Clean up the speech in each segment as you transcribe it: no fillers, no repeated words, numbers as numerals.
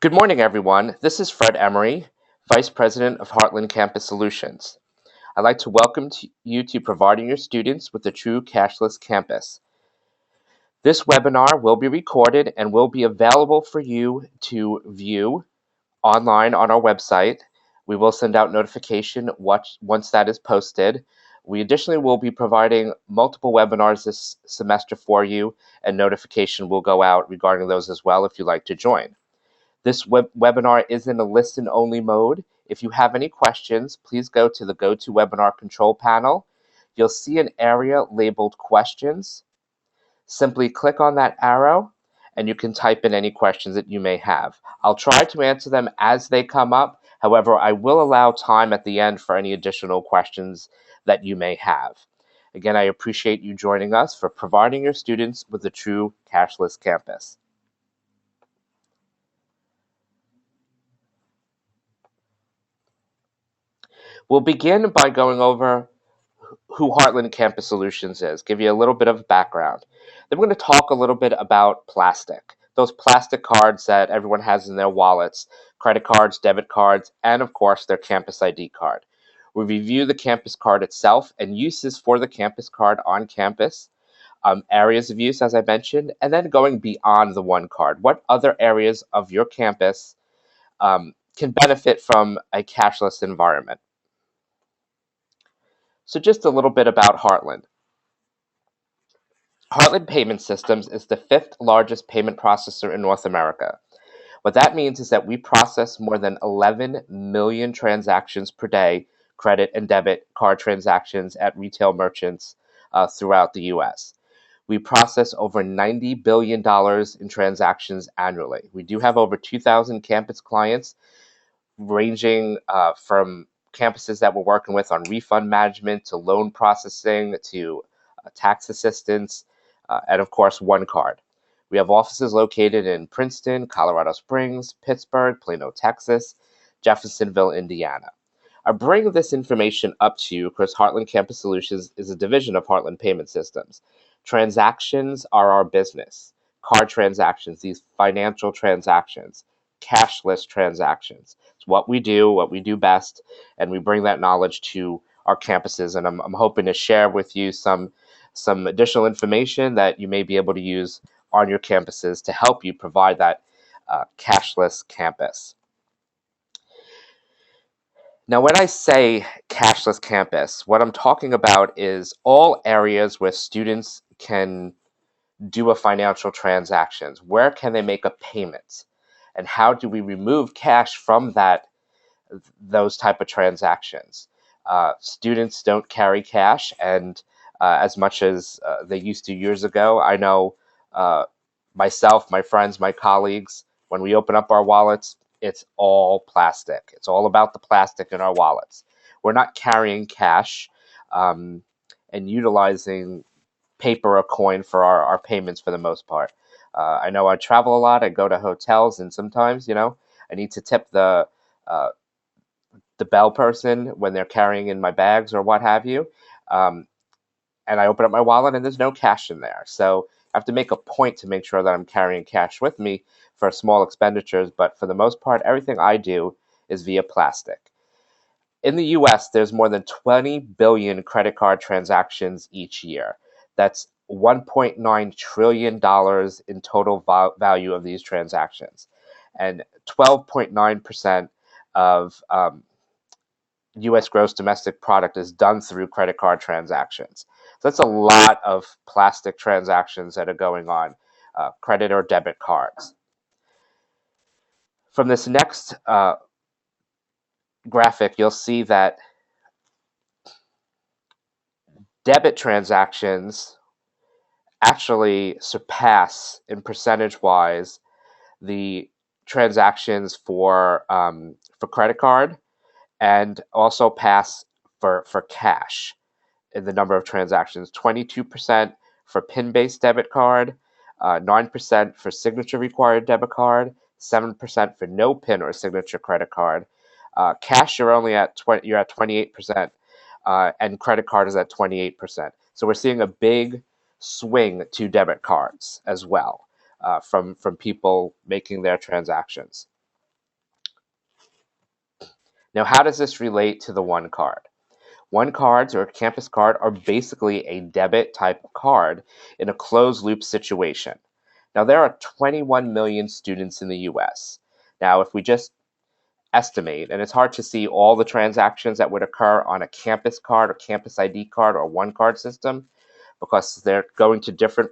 Good morning, everyone. This is Fred Emery, Vice President of Heartland Campus Solutions. I'd like to welcome you to providing your students with a true cashless campus. This webinar will be recorded and will be available for you to view online on our website. We will send out notification once that is posted. We additionally will be providing multiple webinars this semester for you, and notification will go out regarding those as well if you'd like to join. This webinar is in a listen-only mode. If you have any questions, please go to the GoToWebinar control panel. You'll see an area labeled questions. Simply click on that arrow and you can type in any questions that you may have. I'll try to answer them as they come up. However, I will allow time at the end for any additional questions that you may have. Again, I appreciate you joining us for providing your students with a true cashless campus. We'll begin by going over who Heartland Campus Solutions is, give you a little bit of background. Then we're going to talk a little bit about plastic, those plastic cards that everyone has in their wallets, credit cards, debit cards, and of course their campus ID card. We review the campus card itself and uses for the campus card on campus, areas of use, as I mentioned, and then going beyond the one card. What other areas of your campus can benefit from a cashless environment? So just a little bit about Heartland. Heartland Payment Systems is the fifth largest payment processor in North America. What that means is that we process more than 11 million transactions per day, credit and debit card transactions at retail merchants throughout the US. We process over $90 billion in transactions annually. We do have over 2,000 campus clients, ranging from campuses that we're working with on refund management to loan processing to tax assistance, and of course, one card. We have offices located in Princeton, Colorado Springs, Pittsburgh, Plano, Texas, Jeffersonville, Indiana. I bring this information up to you because Heartland Campus Solutions is a division of Heartland Payment Systems. Transactions are our business. Card transactions, these financial transactions, cashless transactions. It's what we do best, and we bring that knowledge to our campuses. And I'm hoping to share with you some additional information that you may be able to use on your campuses to help you provide that cashless campus. Now, when I say cashless campus, what I'm talking about is all areas where students can do a financial transactions. Where can they make a payment? And how do we remove cash from those type of transactions? Students don't carry cash, and as much as they used to years ago, I know myself, my friends, my colleagues, when we open up our wallets, it's all plastic. It's all about the plastic in our wallets. We're not carrying cash and utilizing paper or coin for our payments for the most part. I know I travel a lot. I go to hotels, and sometimes, I need to tip the bell person when they're carrying in my bags or what have you. And I open up my wallet and there's no cash in there. So I have to make a point to make sure that I'm carrying cash with me for small expenditures. But for the most part, everything I do is via plastic. In the US, there's more than 20 billion credit card transactions each year. That's $1.9 trillion in total value of these transactions. And 12.9% of US gross domestic product is done through credit card transactions. So that's a lot of plastic transactions that are going on, credit or debit cards. From this next graphic, you'll see that debit transactions actually surpass, in percentage-wise, the transactions for credit card, and also pass for cash in the number of transactions. 22% for PIN-based debit card, 9% for signature-required debit card, 7% for no PIN or signature credit card. Cash, you're at 28%, and credit card is at 28%. So we're seeing a big swing to debit cards as well from people making their transactions. Now, how does this relate to the One Card? One cards or campus card are basically a debit type of card in a closed loop situation. Now, there are 21 million students in the US. Now, if we just estimate, and it's hard to see all the transactions that would occur on a campus card or campus ID card or one card system, because they're going to different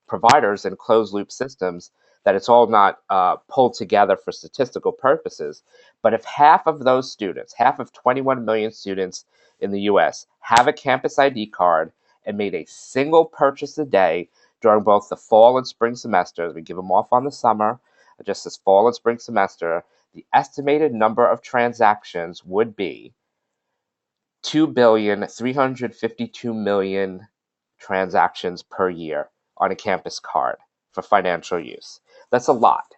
providers and closed loop systems, that it's all not pulled together for statistical purposes. But if half of those students, half of 21 million students in the US, have a campus ID card and made a single purchase a day during both the fall and spring semesters, we give them off on the summer, just this fall and spring semester, the estimated number of transactions would be 2,352,000,000 transactions per year on a campus card for financial use. That's a lot.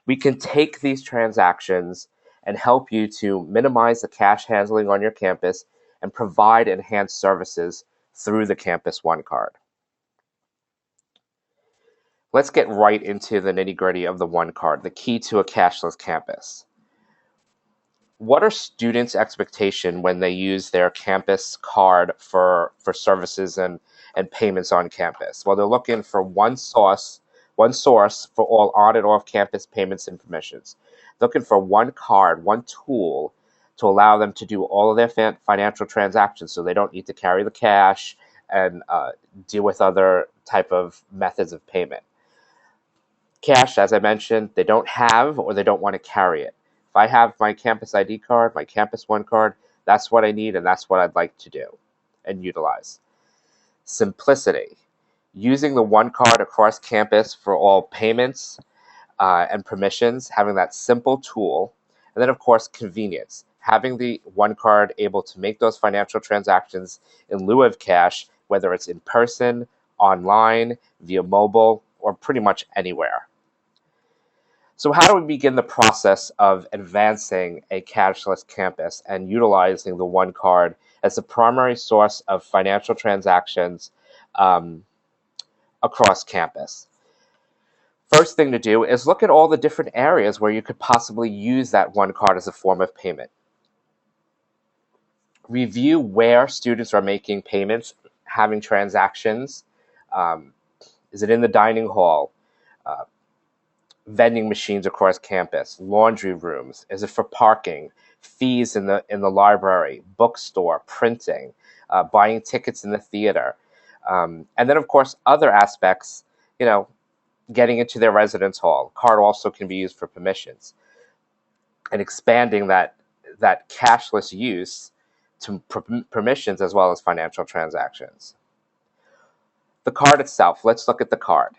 We can take these transactions and help you to minimize the cash handling on your campus and provide enhanced services through the Campus One card. Let's get right into the nitty-gritty of the One card, the key to a cashless campus. What are students' expectation when they use their campus card for services and payments on campus? Well, they're looking for one source for all on and off campus payments and permissions. Looking for one card, one tool to allow them to do all of their financial transactions, so they don't need to carry the cash and deal with other type of methods of payment. Cash, as I mentioned, they don't have or they don't want to carry it. If I have my campus ID card, my Campus One card, that's what I need and that's what I'd like to do and utilize. Simplicity. Using the One card across campus for all payments and permissions, having that simple tool. And then, of course, convenience. Having the One card able to make those financial transactions in lieu of cash, whether it's in person, online, via mobile, or pretty much anywhere. So how do we begin the process of advancing a cashless campus and utilizing the One card as the primary source of financial transactions um, across campus? First thing to do is look at all the different areas where you could possibly use that One card as a form of payment. Review where students are making payments, having transactions. Um, is it in the dining hall? Uh, Vending machines across campus, laundry rooms? Is it for parking? Fees in the library, bookstore, printing, buying tickets in the theater, and then of course other aspects. You know, getting into their residence hall. Card also can be used for permissions, and expanding that cashless use to permissions as well as financial transactions. The card itself. Let's look at the card.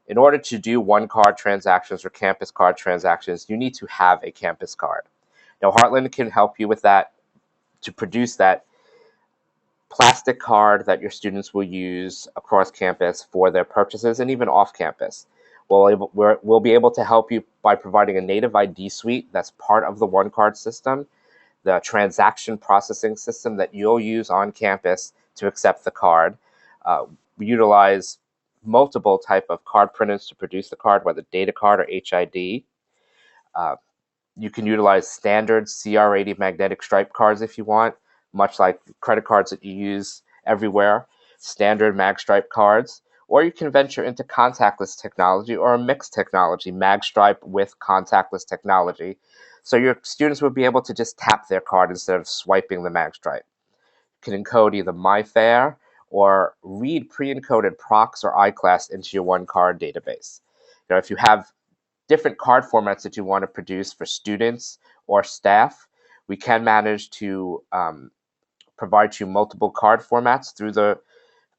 In order to do One card transactions or campus card transactions, you need to have a campus card. Now, Heartland can help you with that to produce that plastic card that your students will use across campus for their purchases and even off campus. We'll be able to help you by providing a native ID suite that's part of the One card system, the transaction processing system that you'll use on campus to accept the card. We utilize multiple type of card printers to produce the card, whether data card or HID. Uh, you can utilize standard CR80 magnetic stripe cards if you want, much like credit cards that you use everywhere, standard mag stripe cards. Or you can venture into contactless technology or a mixed technology, mag stripe with contactless technology. So your students would be able to just tap their card instead of swiping the mag stripe. You can encode either MyFair or read pre-encoded procs or iClass into your One card database. If you have different card formats that you want to produce for students or staff, we can manage to provide you multiple card formats through the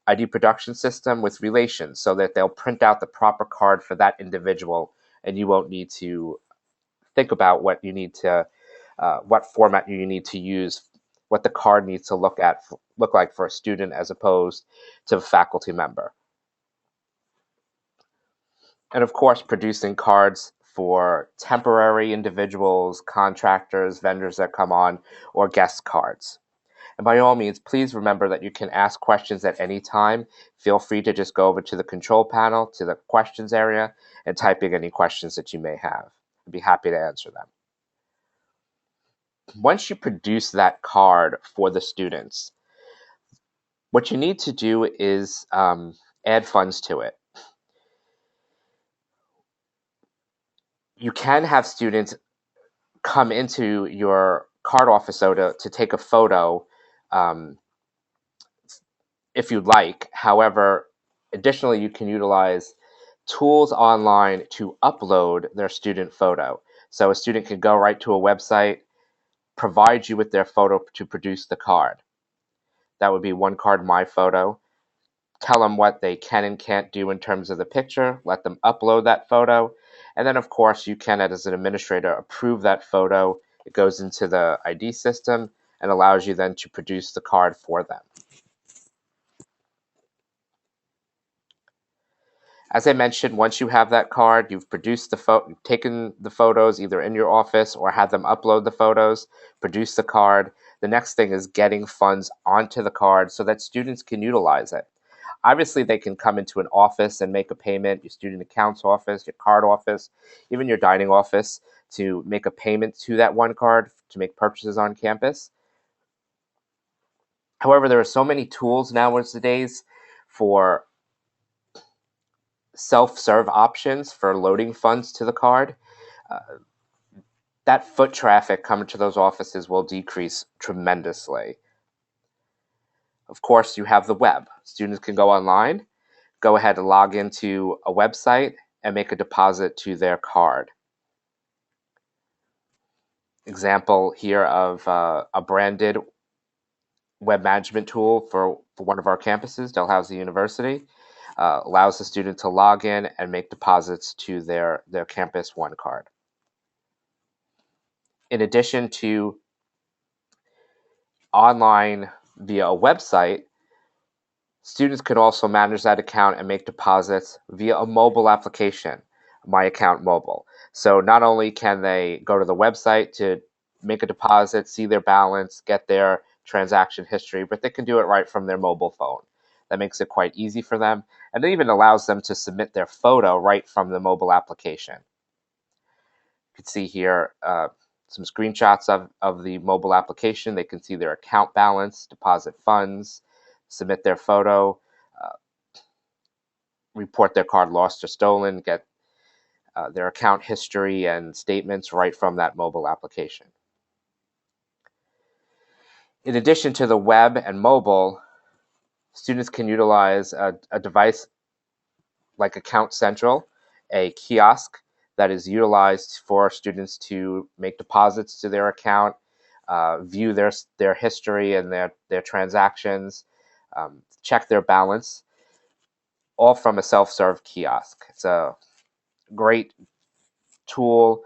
ID production system with relations so that they'll print out the proper card for that individual and you won't need to think about what you need to, what format you need to use, what the card needs to look like for a student as opposed to a faculty member. And of course, producing cards for temporary individuals, contractors, vendors that come on, or guest cards. And by all means, please remember that you can ask questions at any time. Feel free to just go over to the control panel, to the questions area, and type in any questions that you may have. I'd be happy to answer them. Once you produce that card for the students, what you need to do is add funds to it. You can have students come into your card office to take a photo um, if you'd like. However, additionally, you can utilize tools online to upload their student photo. So a student can go right to a website, provide you with their photo to produce the card. That would be One Card My Photo. Tell them what they can and can't do in terms of the picture, let them upload that photo, and then, of course, you can, as an administrator, approve that photo. It goes into the ID system and allows you then to produce the card for them. As I mentioned, once you have that card, you've produced taken the photos either in your office or had them upload the photos, produce the card. The next thing is getting funds onto the card so that students can utilize it. Obviously, they can come into an office and make a payment, your student accounts office, your card office, even your dining office, to make a payment to that one card to make purchases on campus. However, there are so many tools nowadays for self-serve options for loading funds to the card. Uh, that foot traffic coming to those offices will decrease tremendously. Of course, you have the web. Students can go online, go ahead and log into a website and make a deposit to their card. Example here of a branded web management tool for one of our campuses, Dalhousie University, allows the student to log in and make deposits to their Campus One card. In addition to online via a website, students could also manage that account and make deposits via a mobile application, My Account Mobile. So not only can they go to the website to make a deposit, see their balance, get their transaction history, but they can do it right from their mobile phone. That makes it quite easy for them, and it even allows them to submit their photo right from the mobile application. You can see here some screenshots of the mobile application. They can see their account balance, deposit funds, submit their photo, uh, report their card lost or stolen, get their account history and statements right from that mobile application. In addition to the web and mobile, students can utilize a device like Account Central, a kiosk that is utilized for students to make deposits to their account, view their history and their transactions, check their balance, all from a self-serve kiosk. It's a great tool,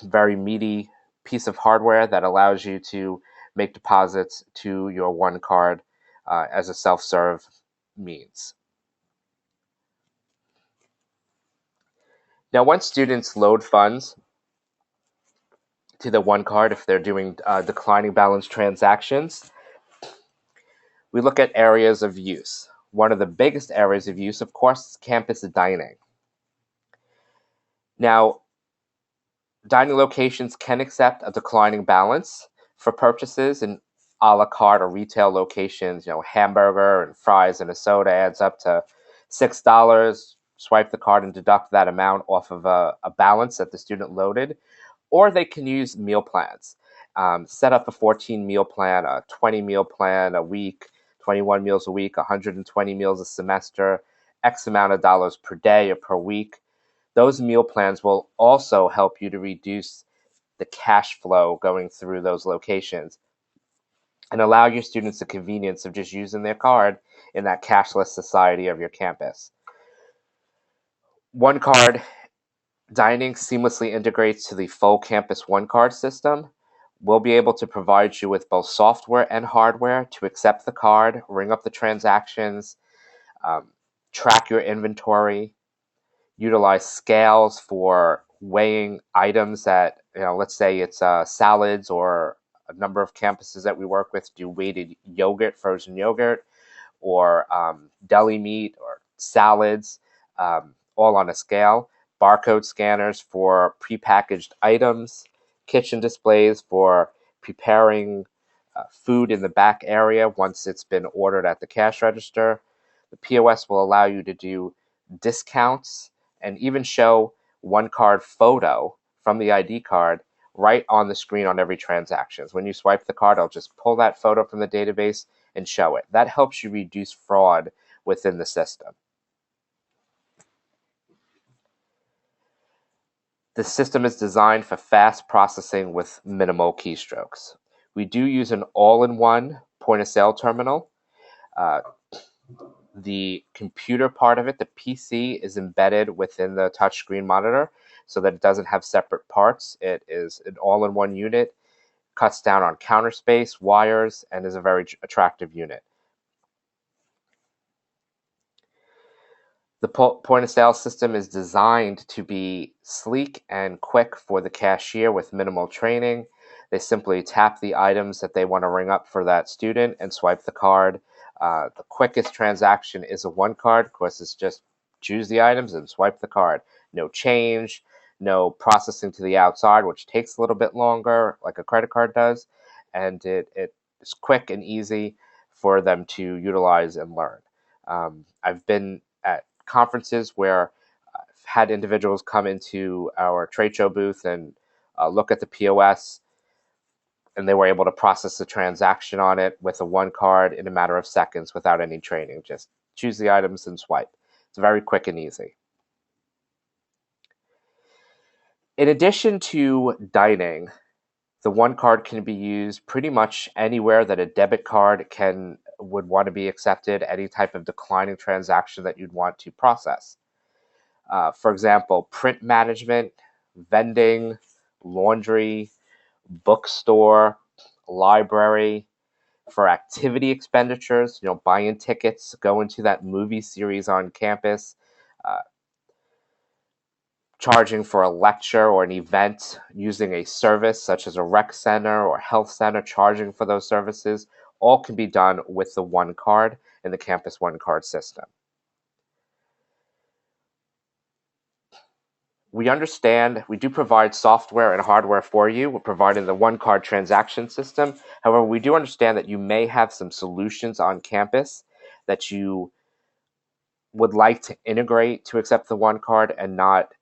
very meaty piece of hardware that allows you to make deposits to your one card as a self-serve means. Now, once students load funds to the one card, if they're doing declining balance transactions, we look at areas of use. One of the biggest areas of use, of course, is campus dining. Now, dining locations can accept a declining balance for purchases in a la carte or retail locations. Hamburger and fries and a soda adds up to $6. Swipe the card and deduct that amount off of a balance that the student loaded. Or they can use meal plans. Set up a 14 meal plan, a 20 meal plan a week, 21 meals a week, 120 meals a semester, X amount of dollars per day or per week. Those meal plans will also help you to reduce the cash flow going through those locations and allow your students the convenience of just using their card in that cashless society of your campus. One card dining seamlessly integrates to the full Campus One card system. We'll be able to provide you with both software and hardware to accept the card, ring up the transactions, um, track your inventory, utilize scales for weighing items that, let's say it's salads, or a number of campuses that we work with do weighted yogurt, frozen yogurt, or deli meat or salads, all on a scale. Barcode scanners for prepackaged items, kitchen displays for preparing food in the back area once it's been ordered at the cash register. The POS will allow you to do discounts and even show one card photo from the ID card right on the screen on every transaction. When you swipe the card, it'll just pull that photo from the database and show it. That helps you reduce fraud within the system. The system is designed for fast processing with minimal keystrokes. We do use an all-in-one point-of-sale terminal. Uh, the computer part of it, the PC, is embedded within the touchscreen monitor so that it doesn't have separate parts. It is an all-in-one unit, cuts down on counter space, wires, and is a very attractive unit. The point of sale system is designed to be sleek and quick for the cashier with minimal training. They simply tap the items that they want to ring up for that student and swipe the card. The quickest transaction is a one card. Of course, it's just choose the items and swipe the card. No change, no processing to the outside, which takes a little bit longer, like a credit card does. And it is quick and easy for them to utilize and learn. I've been at conferences where I've had individuals come into our trade show booth and look at the POS, and they were able to process the transaction on it with a one card in a matter of seconds without any training. Just choose the items and swipe. It's very quick and easy. In addition to dining, the one card can be used pretty much anywhere that a debit card would want to be accepted, any type of declining transaction that you'd want to process. For example, print management, vending, laundry, bookstore, library. For activity expenditures, buying tickets, going to that movie series on campus, uh, charging for a lecture or an event, using a service such as a rec center or health center, charging for those services, all can be done with the one card in the campus one card system. We understand we do provide software and hardware for you. We're providing the one card transaction system. However, we do understand that you may have some solutions on campus that you would like to integrate to accept the one card and not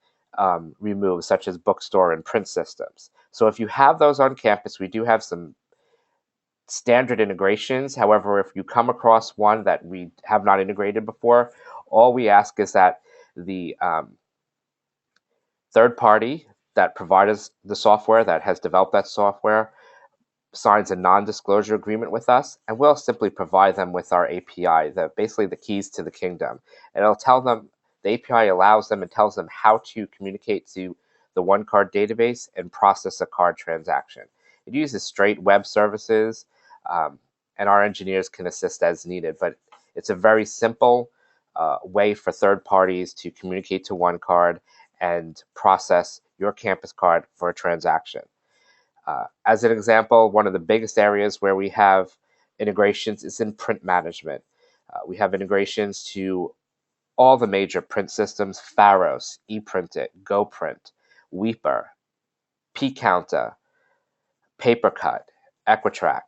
remove, such as bookstore and print systems. So if you have those on campus, we do have some standard integrations. However, if you come across one that we have not integrated before, all we ask is that the third party that provides the software, that has developed that software, signs a non-disclosure agreement with us, and we'll simply provide them with our API, basically the keys to the kingdom. And it'll tell them, the API allows them and tells them how to communicate to the one card database and process a card transaction. It uses straight web services, and our engineers can assist as needed, but it's a very simple way for third parties to communicate to one card and process your campus card for a transaction. As an example, one of the biggest areas where we have integrations is in print management. We have integrations to all the major print systems: Pharos, ePrint, GoPrint, Weeper, pCounter, PaperCut, Equitrack.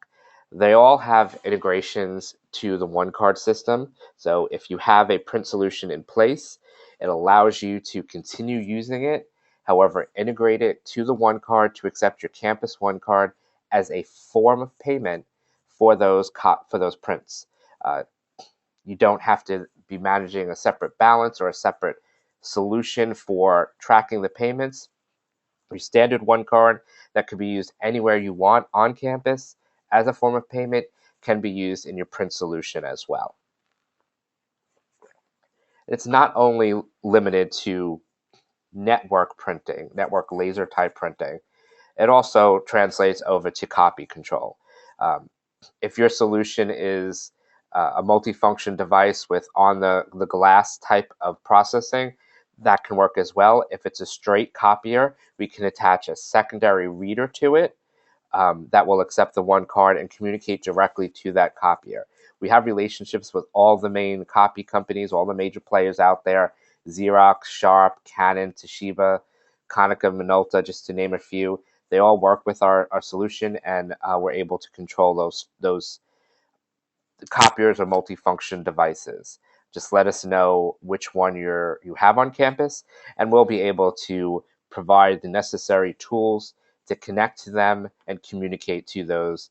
They all have integrations to the one card system. So if you have a print solution in place, it allows you to continue using it. However, integrate it to the one card to accept your campus one card as a form of payment for those prints. Uh, you don't have to be managing a separate balance or a separate solution for tracking the payments. Your standard one card that could be used anywhere you want on campus as a form of payment can be used in your print solution as well. It's not only limited to network printing, network laser type printing. It also translates over to copy control. Um, if your solution is a multifunction device with on the glass type of processing, that can work as well. If it's a straight copier, we can attach a secondary reader to it that will accept the one card and communicate directly to that copier. We have relationships with all the main copy companies, all the major players out there: Xerox, Sharp, Canon, Toshiba, Konica Minolta, just to name a few. They all work with our solution, and we're able to control those copiers or multifunction devices. Just let us know which one you have on campus, and we'll be able to provide the necessary tools to connect to them and communicate to those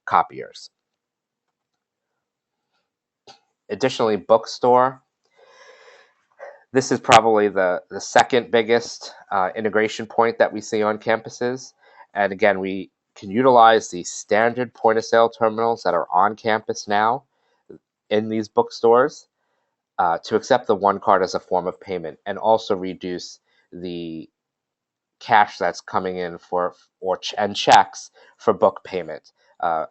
copiers. Additionally, bookstore. This is probably the second biggest integration point that we see on campuses. And again, we can utilize the standard point of sale terminals that are on campus now in these bookstores to accept the one card as a form of payment, and also reduce the cash that's coming in and checks for book payment. A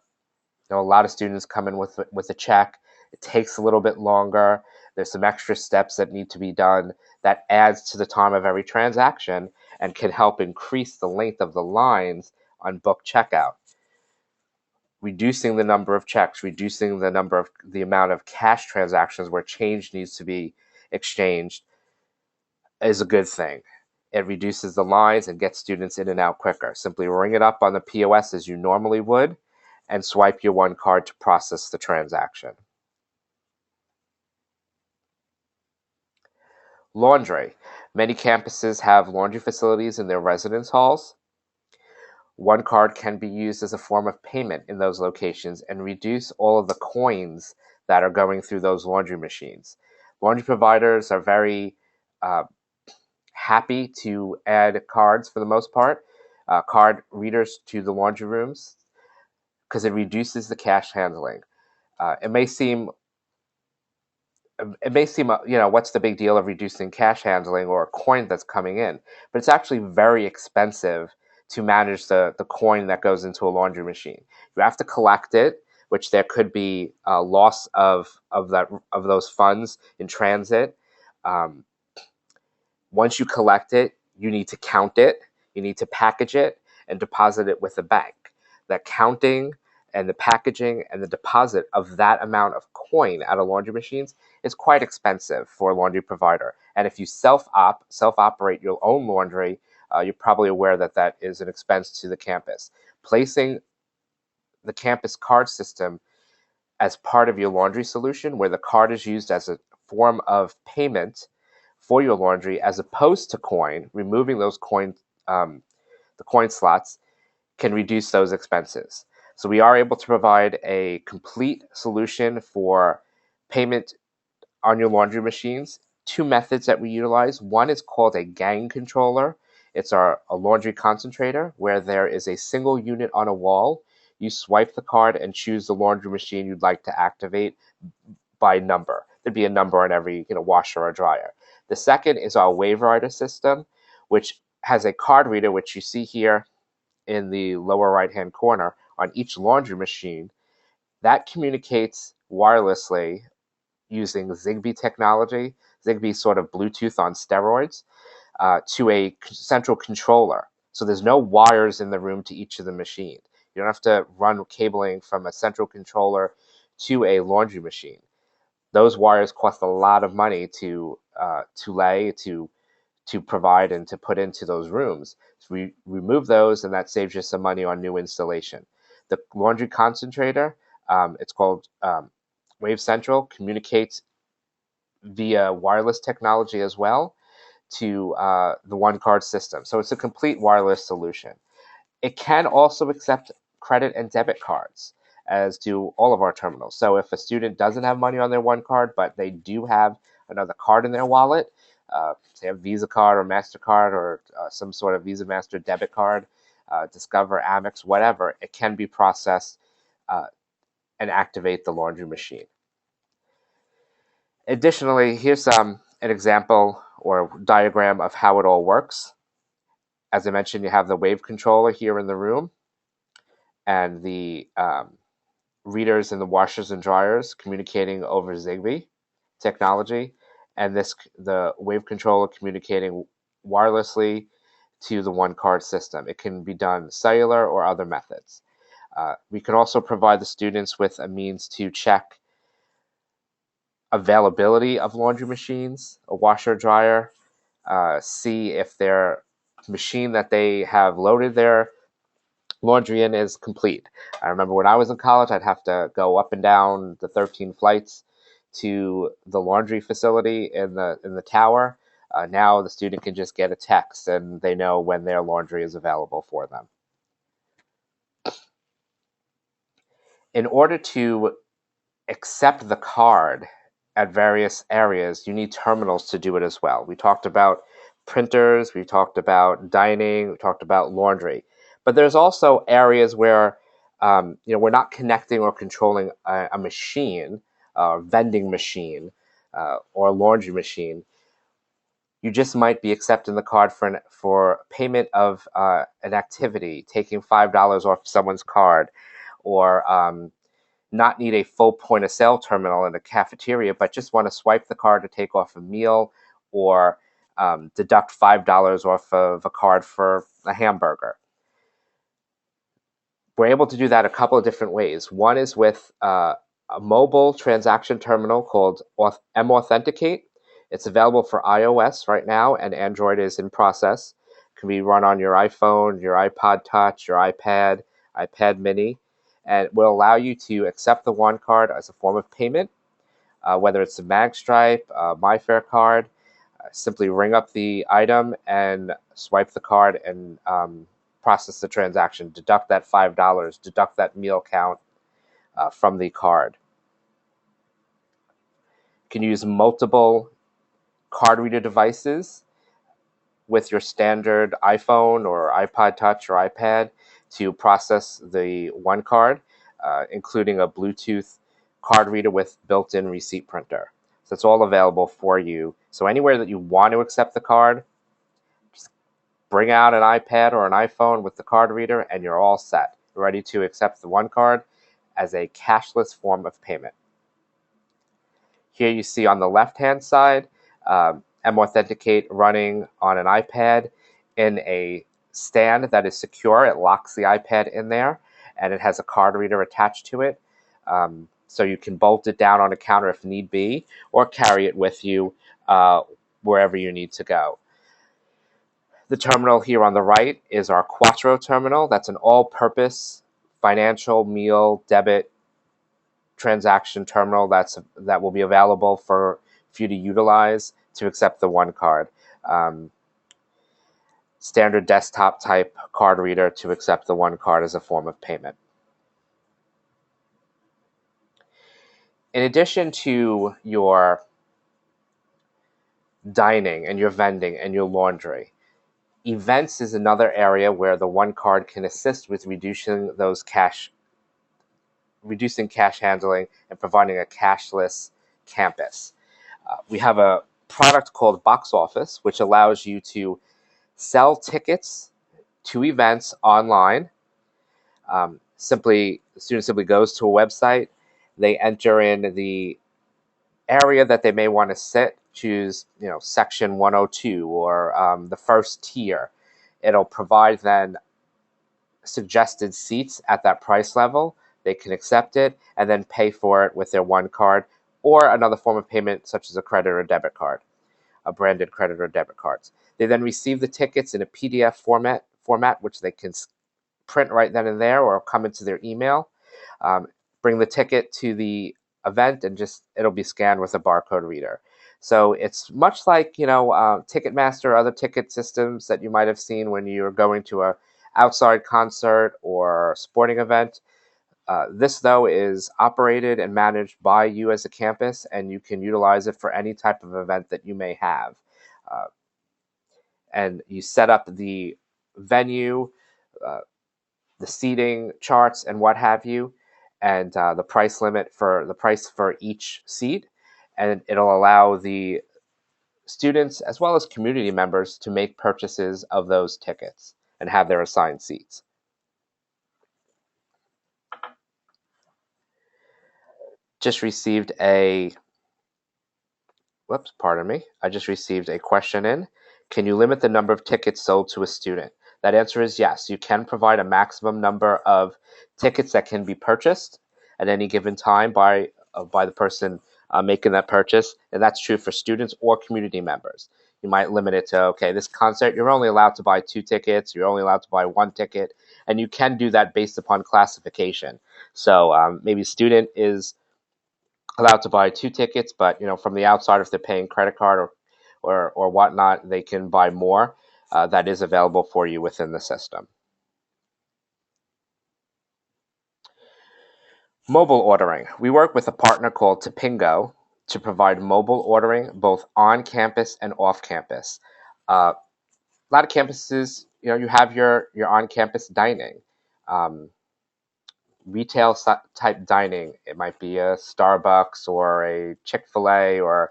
lot of students come in with a check. It takes a little bit longer. There's some extra steps that need to be done that adds to the time of every transaction and can help increase the length of the lines on book checkout. Reducing the number of checks, reducing the amount of cash transactions where change needs to be exchanged is a good thing. It reduces the lines and gets students in and out quicker. Simply ring it up on the POS as you normally would and swipe your one card to process the transaction. Laundry. Many campuses have laundry facilities in their residence halls. One card can be used as a form of payment in those locations and reduce all of the coins that are going through those laundry machines. Laundry providers are very happy to add cards for the most part, card readers to the laundry rooms, because it reduces the cash handling. It may seem what's the big deal of reducing cash handling or a coin that's coming in? But it's actually very expensive to manage the coin that goes into a laundry machine. You have to collect it, which there could be a loss of those funds in transit. Um, Once you collect it, you need to count it, you need to package it, and deposit it with the bank. The counting and the packaging and the deposit of that amount of coin out of laundry machines is quite expensive for a laundry provider. And if you self-operate your own laundry, you're probably aware that that is an expense to the campus. Placing the campus card system as part of your laundry solution, where the card is used as a form of payment for your laundry, as opposed to coin, removing the coin slots, can reduce those expenses. So we are able to provide a complete solution for payment on your laundry machines. Two methods that we utilize. One is called a gang controller. It's a laundry concentrator where there is a single unit on a wall. You swipe the card and choose the laundry machine you'd like to activate by number. There'd be a number on every washer or dryer. The second is our wave rider system, which has a card reader, which you see here in the lower right-hand corner on each laundry machine, that communicates wirelessly using Zigbee technology. Zigbee is sort of Bluetooth on steroids, to a central controller. So there's no wires in the room to each of the machines. You don't have to run cabling from a central controller to a laundry machine. Those wires cost a lot of money to lay, to provide, and to put into those rooms. So we remove those, and that saves you some money on new installation. The laundry concentrator, it's called Wave Central, communicates via wireless technology as well to the one card system. So it's a complete wireless solution. It can also accept credit and debit cards, as do all of our terminals. So if a student doesn't have money on their one card, but they do have another card in their wallet, say a Visa card or MasterCard or some sort of Visa Master debit card, Discover, Amex, whatever, it can be processed and activate the laundry machine. Additionally, here's an example or diagram of how it all works. As I mentioned, you have the wave controller here in the room, and the readers in the washers and dryers communicating over Zigbee technology, and the wave controller communicating wirelessly to the one card system. It can be done cellular or other methods. We can also provide the students with a means to check availability of laundry machines, a washer, dryer, see if they're machine that they have loaded their laundry in is complete. I remember when I was in college, I'd have to go up and down the 13 flights to the laundry facility in the tower. Now the student can just get a text and they know when their laundry is available for them. In order to accept the card at various areas, you need terminals to do it as well. We talked about printers, we talked about dining, we talked about laundry. But there's also areas where we're not connecting or controlling a machine, a vending machine, or a laundry machine. You just might be accepting the card for payment of an activity, taking $5 off someone's card, or not need a full point of sale terminal in a cafeteria, but just want to swipe the card to take off a meal or deduct $5 off of a card for a hamburger. We're able to do that a couple of different ways. One is with a mobile transaction terminal called M-Authenticate. It's available for iOS right now, and Android is in process. It can be run on your iPhone, your iPod Touch, your iPad, iPad Mini, and it will allow you to accept the One Card as a form of payment, whether it's a MagStripe, MyFair card. Simply ring up the item and swipe the card and process the transaction, deduct that $5, deduct that meal count from the card. You can use multiple card reader devices with your standard iPhone or iPod Touch or iPad to process the One Card, including a Bluetooth card reader with built-in receipt printer. So it's all available for you. So anywhere that you want to accept the card, just bring out an iPad or an iPhone with the card reader and you're all set, ready to accept the One Card as a cashless form of payment. Here you see on the left-hand side, M-Authenticate running on an iPad in a stand that is secure. It locks the iPad in there, and it has a card reader attached to it. So you can bolt it down on a counter if need be, or carry it with you wherever you need to go. The terminal here on the right is our Quattro terminal. That's an all-purpose financial meal debit transaction terminal that will be available for you to utilize to accept the One Card. Standard desktop type card reader to accept the One Card as a form of payment. In addition to your dining and your vending and your laundry, events is another area where the One Card can assist with reducing cash handling and providing a cashless campus. We have a product called Box Office, which allows you to sell tickets to events online. The student simply goes to a website, they enter in the area that they may want to sit, choose section 102 or the first tier. It'll provide then suggested seats at that price level. They can accept it and then pay for it with their One Card or another form of payment such as a credit or debit card, a branded credit or debit cards. They then receive the tickets in a PDF format which they can print right then and there or come into their email. Bring the ticket to the event and it'll be scanned with a barcode reader. So it's much like Ticketmaster or other ticket systems that you might have seen when you're going to a outside concert or sporting event. This, though, is operated and managed by you as a campus, and you can utilize it for any type of event that you may have. And you set up the venue, the seating charts, and what have you, and the price for each seat, and it'll allow the students as well as community members to make purchases of those tickets and have their assigned seats. Just received I just received a question in. Can you limit the number of tickets sold to a student? That answer is yes. You can provide a maximum number of tickets that can be purchased at any given time by the person making that purchase, and that's true for students or community members. You might limit it to, okay, this concert, you're only allowed to buy 2 tickets, you're only allowed to buy 1 ticket, and you can do that based upon classification. So maybe student is allowed to buy 2 tickets, but from the outside, if they're paying credit card or whatnot, they can buy more. That is available for you within the system. Mobile ordering. We work with a partner called Topingo to provide mobile ordering both on campus and off campus. A lot of campuses, you have your on campus dining. Um, Retail type dining. It might be a Starbucks or a Chick-fil-A or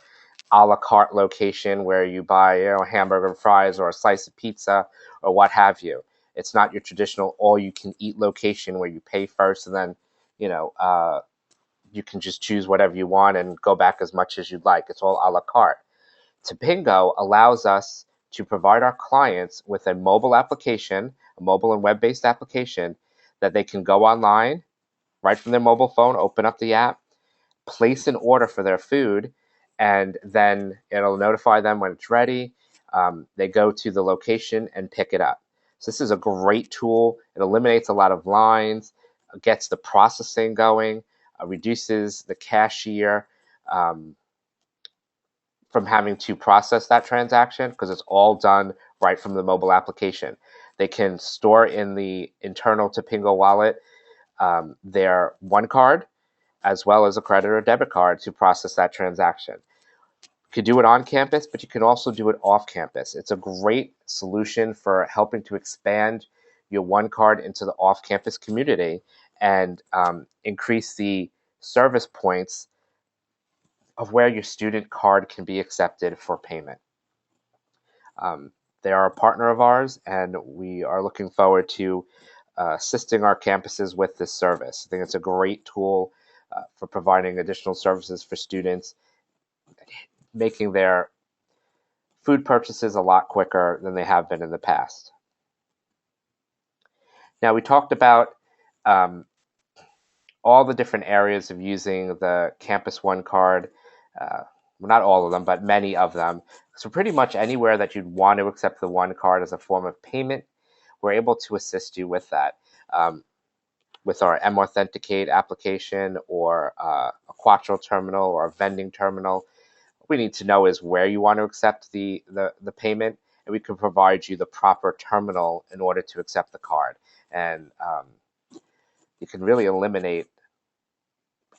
a la carte location where you buy a hamburger and fries or a slice of pizza or what have you. It's not your traditional all you can eat location where you pay first and then you know you can just choose whatever you want and go back as much as you'd like. It's all a la carte. Topingo allows us to provide our clients with a mobile application, a mobile and web-based application that they can go online right from their mobile phone, open up the app, place an order for their food, and then it'll notify them when it's ready. They go to the location and pick it up. So this is a great tool. It eliminates a lot of lines, gets the processing going, reduces the cashier um, from having to process that transaction because it's all done right from the mobile application. They can store in the internal Topingo wallet their one card as well as a credit or debit card to process that transaction. You could do it on campus, but you can also do it off campus. It's a great solution for helping to expand your one card into the off campus community and increase the service points of where your student card can be accepted for payment. Um, they are a partner of ours, and we are looking forward to assisting our campuses with this service. I think it's a great tool for providing additional services for students, making their food purchases a lot quicker than they have been in the past. Now, we talked about um, all the different areas of using the Campus One card. Well, not all of them, but many of them. So, pretty much anywhere that you'd want to accept the One card as a form of payment, we're able to assist you with that. With our M Authenticate application or a Quattro terminal or a vending terminal. What we need to know is where you want to accept the payment, and we can provide you the proper terminal in order to accept the card. And you can really eliminate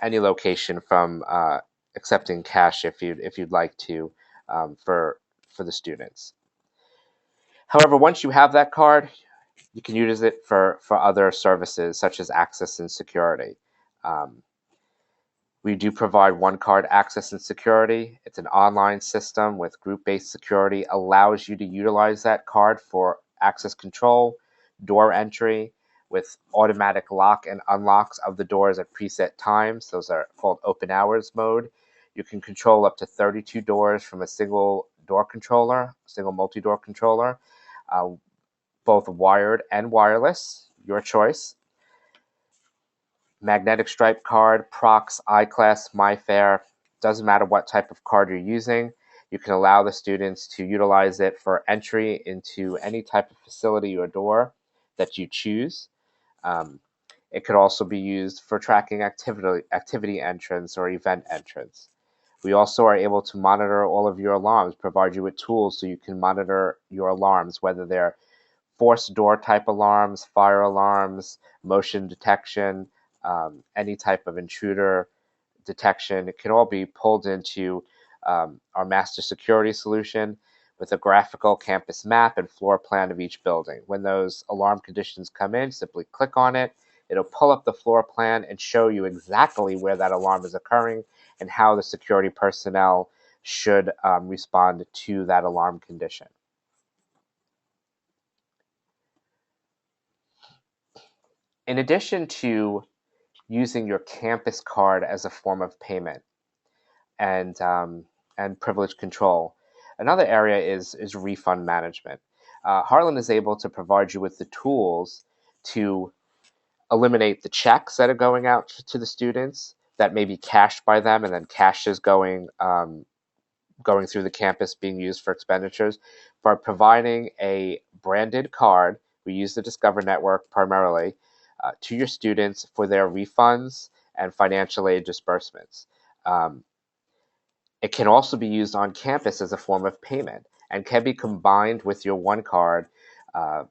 any location from accepting cash if you'd like to for the students. However, once you have that card, you can use it for other services such as access and security. Um, We do provide one card access and security. It's an online system with group-based security, allows you to utilize that card for access control, door entry, with automatic lock and unlocks of the doors at preset times. Those are called open hours mode. You can control up to 32 doors from a single door controller, single multi-door controller, uh, both wired and wireless, your choice. Magnetic stripe card, Prox, iClass, MyFair, doesn't matter what type of card you're using. You can allow the students to utilize it for entry into any type of facility or door that you choose. Um, it could also be used for tracking activity entrance or event entrance. We also are able to monitor all of your alarms, provide you with tools so you can monitor your alarms, whether they're forced door type alarms, fire alarms, motion detection, any type of intruder detection. It can all be pulled into our master security solution with a graphical campus map and floor plan of each building. When those alarm conditions come in, simply click on it. It'll pull up the floor plan and show you exactly where that alarm is occurring and how the security personnel should respond to that alarm condition. In addition to using your campus card as a form of payment and privilege control. Another area is refund management. Harlan is able to provide you with the tools to eliminate the checks that are going out to the students that may be cashed by them, and then cash is going going through the campus being used for expenditures, for providing a branded card. We use the Discover Network primarily to your students for their refunds and financial aid disbursements. Um, it can also be used on campus as a form of payment and can be combined with your one card uh,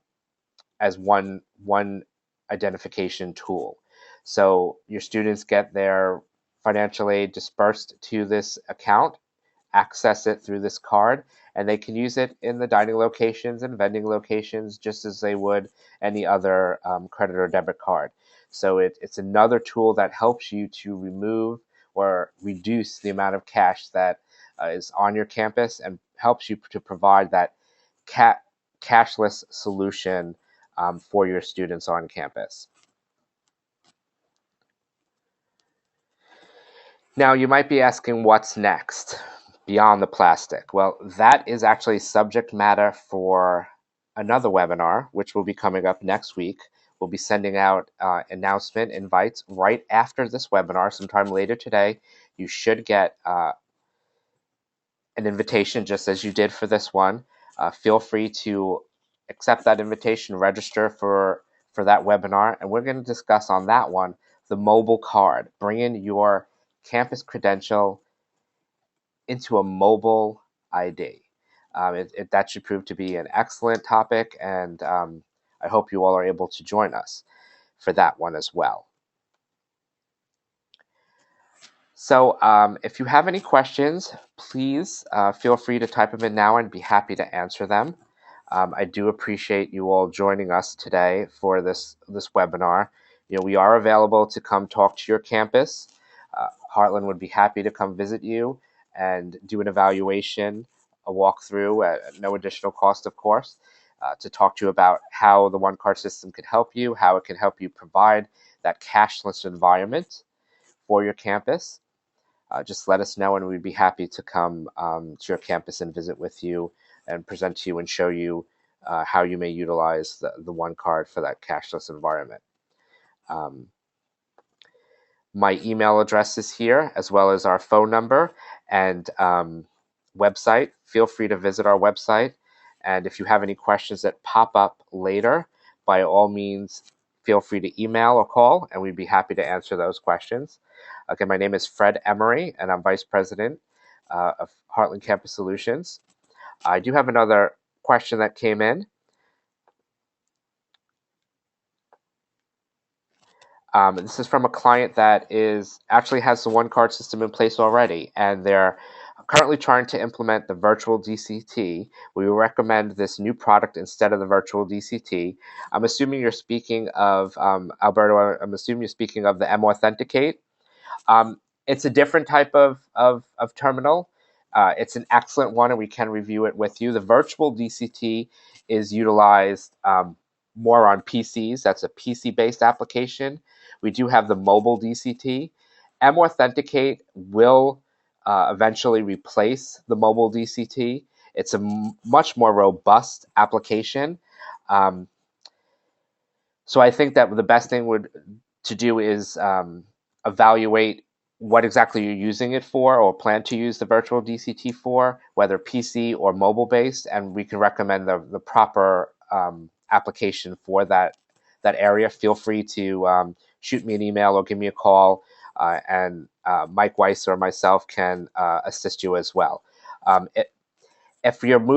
as one identification tool. So your students get their financial aid dispersed to this account, access it through this card, and they can use it in the dining locations and vending locations just as they would any other credit or debit card. So it's another tool that helps you to remove or reduce the amount of cash that is on your campus and helps you to provide that cashless solution for your students on campus. Now, you might be asking what's next beyond the plastic. Well, that is actually subject matter for another webinar, which will be coming up next week. We'll be sending out announcement invites right after this webinar, sometime later today. You should get an invitation just as you did for this one. Feel free to accept that invitation, register for that webinar, and we're going to discuss on that one the mobile card. Bring in your campus credential into a mobile ID. That should prove to be an excellent topic, and I hope you all are able to join us for that one as well. So if you have any questions, please feel free to type them in now and be happy to answer them. I do appreciate you all joining us today for this webinar. We are available to come talk to your campus. Heartland would be happy to come visit you and do an evaluation, a walkthrough at no additional cost, of course, to talk to you about how the one card system could help you, how it can help you provide that cashless environment for your campus. Just let us know, and we'd be happy to come to your campus and visit with you and present to you and show you how you may utilize the one card for that cashless environment. My email address is here, as well as our phone number and website. Feel free to visit our website. And if you have any questions that pop up later, by all means, feel free to email or call, and we'd be happy to answer those questions. Again, my name is Fred Emery, and I'm Vice President of Heartland Campus Solutions. I do have another question that came in. This is from a client that actually has the one card system in place already, and they're currently trying to implement the virtual DCT. We recommend this new product instead of the virtual DCT. I'm assuming you're speaking of, Alberto, I'm assuming you're speaking of the M Authenticate. It's a different type of terminal. It's an excellent one, and we can review it with you. The virtual DCT is utilized more on PCs. That's a PC-based application. We do have the mobile DCT. M Authenticate will eventually replace the mobile DCT. It's a much more robust application. So I think that the best thing to do is evaluate what exactly you're using it for or plan to use the virtual DCT for, whether PC or mobile based, and we can recommend the proper application for that area. Feel free to shoot me an email or give me a call, and Mike Weiss or myself can assist you as well. If you're moving